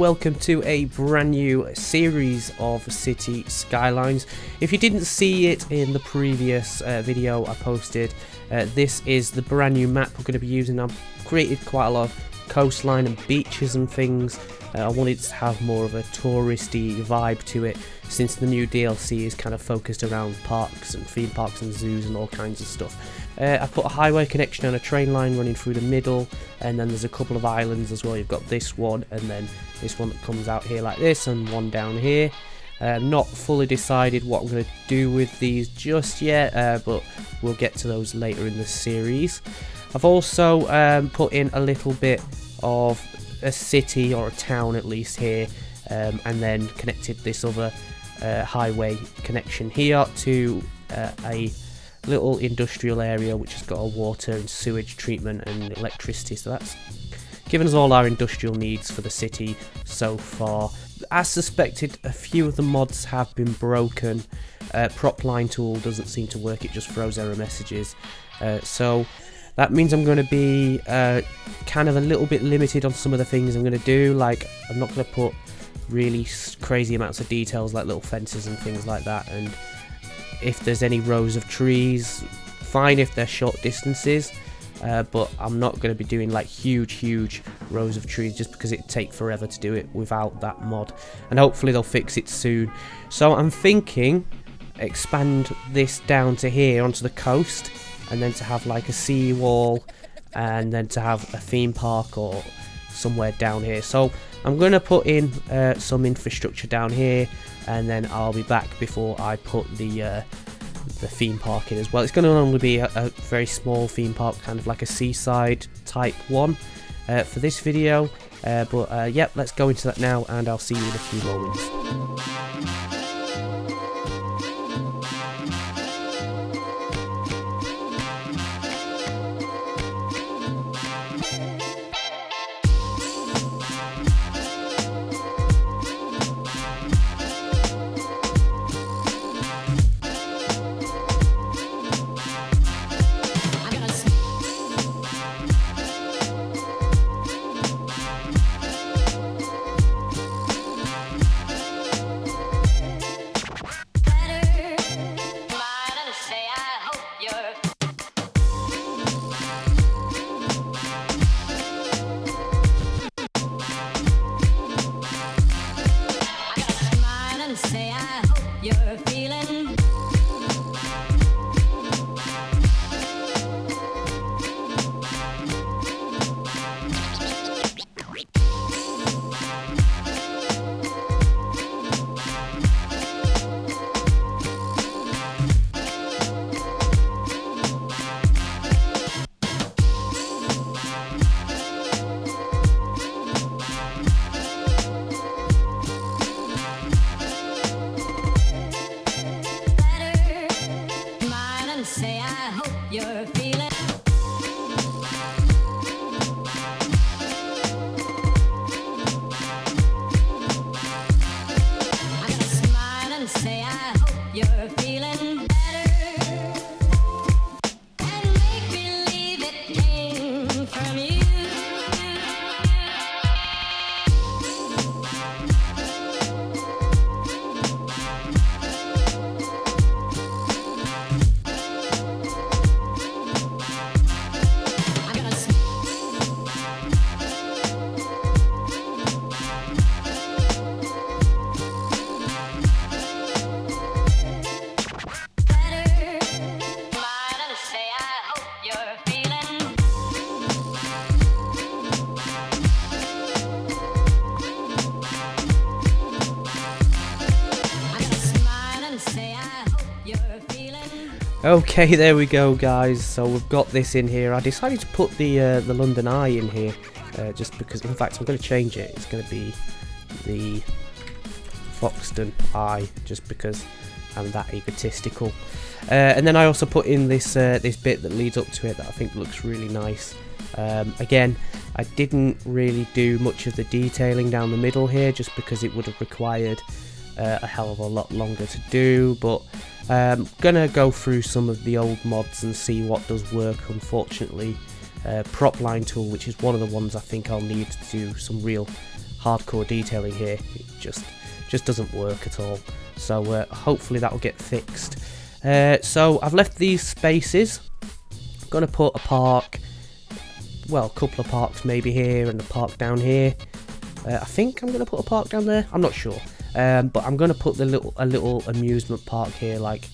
Welcome to a brand new series of City Skylines. If you didn't see it in the previous video I posted, this is the brand new map we're going to be using. I've created quite a lot of coastline and beaches and things. I wanted to have more of a touristy vibe to it, since the new DLC is kind of focused around parks and theme parks and zoos and all kinds of stuff. I put a highway connection and a train line running through the middle, and then there's a couple of islands as well. You've got this one and then this one that comes out here like this, and one down here. Not fully decided what I'm going to do with these just yet, but we'll get to those later in the series. I've also put in a little bit of a city, or a town at least, here, and then connected this other highway connection here to a little industrial area which has got a water and sewage treatment and electricity, so that's given us all our industrial needs for the city so far. As suspected, a few of the mods have been broken. Prop line tool doesn't seem to work, it just throws error messages, so that means I'm going to be kind of a little bit limited on some of the things I'm going to do. Like, I'm not going to put really crazy amounts of details like little fences and things like that, and if there's any rows of trees, fine if they're short distances, but I'm not going to be doing like huge rows of trees, just because it'd take forever to do it without that mod, and hopefully they'll fix it soon. So I'm thinking expand this down to here onto the coast, and then to have like a sea wall, and then to have a theme park or somewhere down here. So I'm going to put in some infrastructure down here, and then I'll be back before I put the theme park in as well. It's going to only be a very small theme park, kind of like a Seaside type one for this video, but yep, let's go into that now, and I'll see you in a few moments. Okay, there we go, guys. So we've got this in here. I decided to put the London Eye in here, just because. In fact, I'm going to change it. It's going to be the Foxton Eye, just because I'm that egotistical. And then I also put in this this bit that leads up to it that I think looks really nice. Again, I didn't really do much of the detailing down the middle here, just because it would have required a hell of a lot longer to do, but gonna go through some of the old mods and see what does work. Unfortunately, prop line tool, which is one of the ones I think I'll need to do some real hardcore detailing here. It just doesn't work at all. So hopefully that will get fixed. So I've left these spaces. I'm going to put a park, well, a couple of parks maybe here and a park down here. I think I'm going to put a park down there. I'm not sure. But I'm going to put a little amusement park here. Like,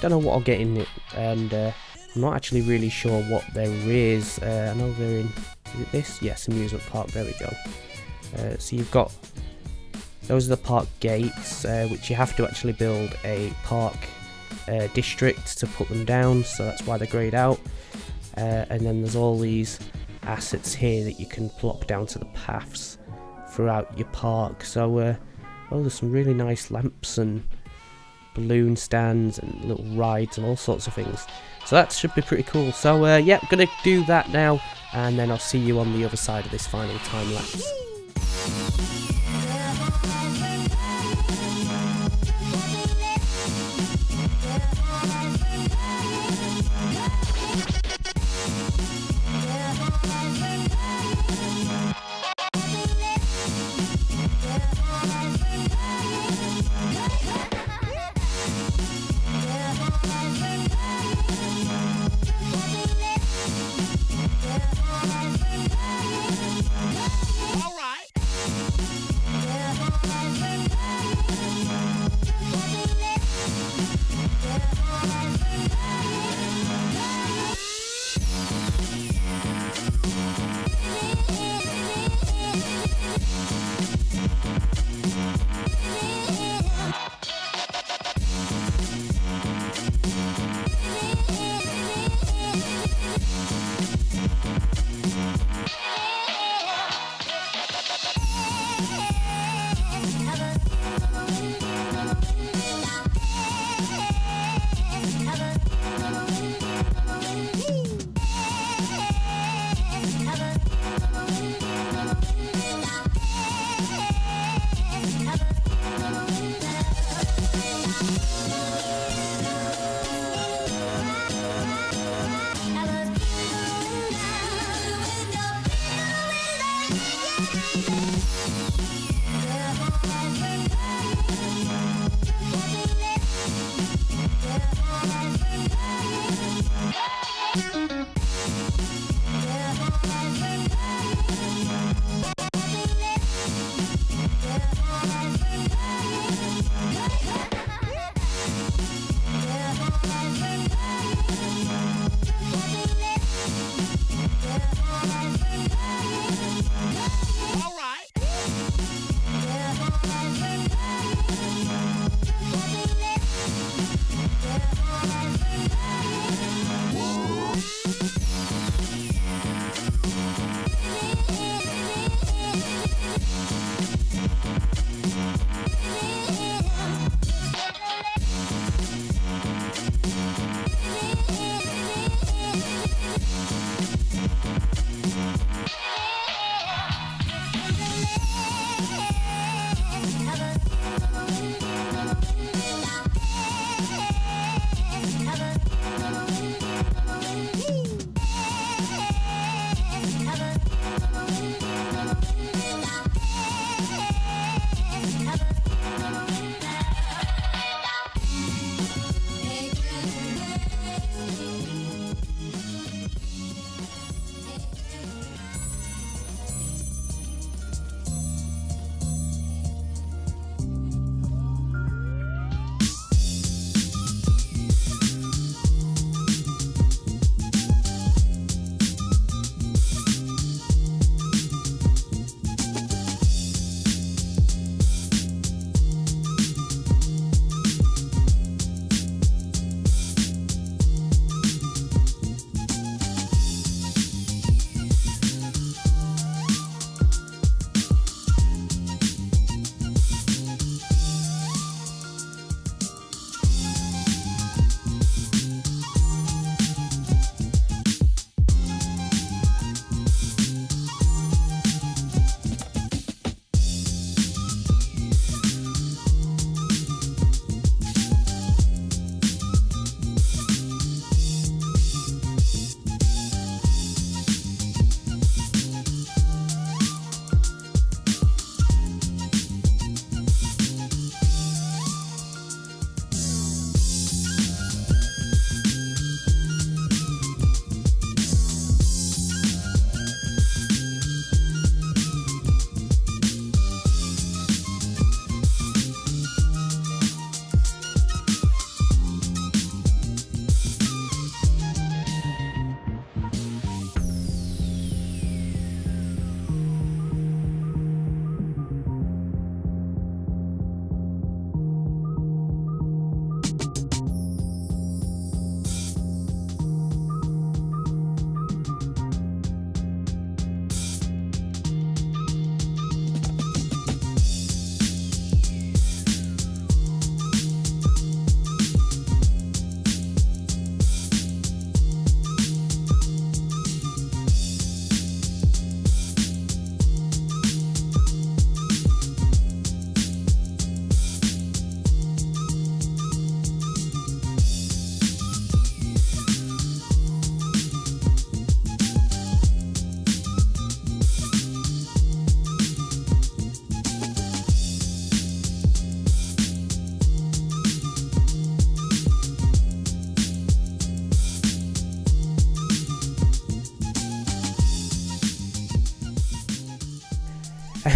don't know what I'll get in it. And I'm not actually really sure what there is. I know they're in, is it this? Yes, amusement park. There we go. So you've got, those are the park gates, which you have to actually build a park district to put them down, so that's why they're greyed out. And then there's all these assets here that you can plop down to the paths throughout your park. So oh, there's some really nice lamps and balloon stands and little rides and all sorts of things. So that should be pretty cool. So yeah, I'm gonna do that now, and then I'll see you on the other side of this final time lapse.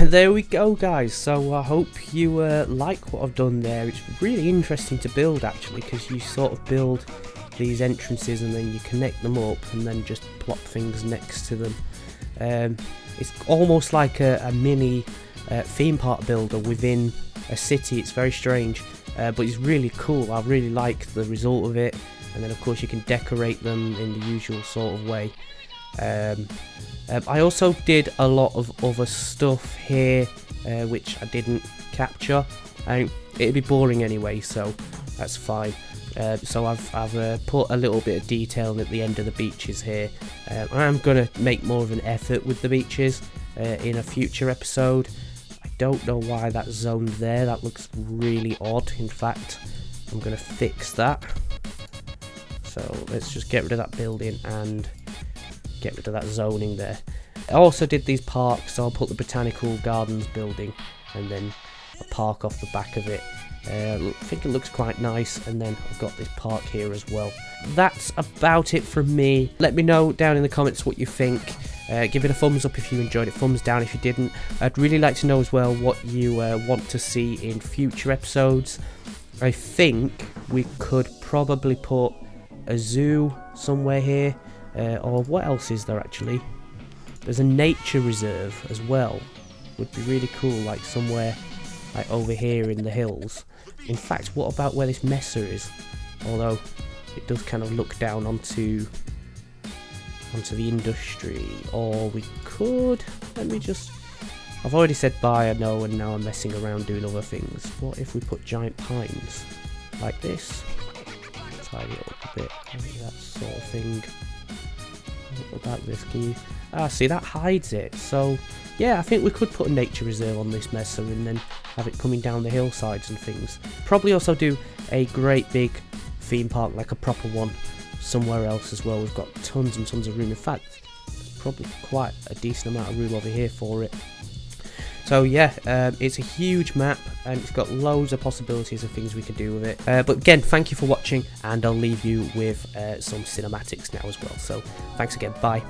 there we go, guys. So I hope you like what I've done there. It's really interesting to build, actually, because you sort of build these entrances and then you connect them up and then just plop things next to them. It's almost like a mini theme park builder within a city. It's very strange, but it's really cool. I really like the result of it. And then of course you can decorate them in the usual sort of way. I also did a lot of other stuff here which I didn't capture. It'd be boring anyway, so that's fine. So I've put a little bit of detail at the end of the beaches here. I'm going to make more of an effort with the beaches in a future episode. I don't know why that's zoned there. That looks really odd. In fact, I'm going to fix that. So let's just get rid of that building and get rid of that zoning there. I also did these parks, so I'll put the Botanical Gardens building and then a park off the back of it. I think it looks quite nice, and then I've got this park here as well. That's about it from me. Let me know down in the comments what you think. Give it a thumbs up if you enjoyed it, thumbs down if you didn't. I'd really like to know as well what you want to see in future episodes. I think we could probably put a zoo somewhere here, or what else is there actually? There's a nature reserve as well. Would be really cool, like somewhere like over here in the hills. In fact, what about where this messer is? Although it does kind of look down onto the industry. Or we could, let me just, I've already said bye, I know, and now I'm messing around doing other things. What if we put giant pines like this? Tidy it up a bit, like that sort of thing. What about this? Can you... see, that hides it. So yeah, I think we could put a nature reserve on this messer and then have it coming down the hillsides and things. Probably also do a great big theme park, like a proper one, somewhere else as well. We've got tons and tons of room. In fact, probably quite a decent amount of room over here for it. So yeah, it's a huge map and it's got loads of possibilities of things we can do with it. But again, thank you for watching, and I'll leave you with some cinematics now as well. So thanks again, bye.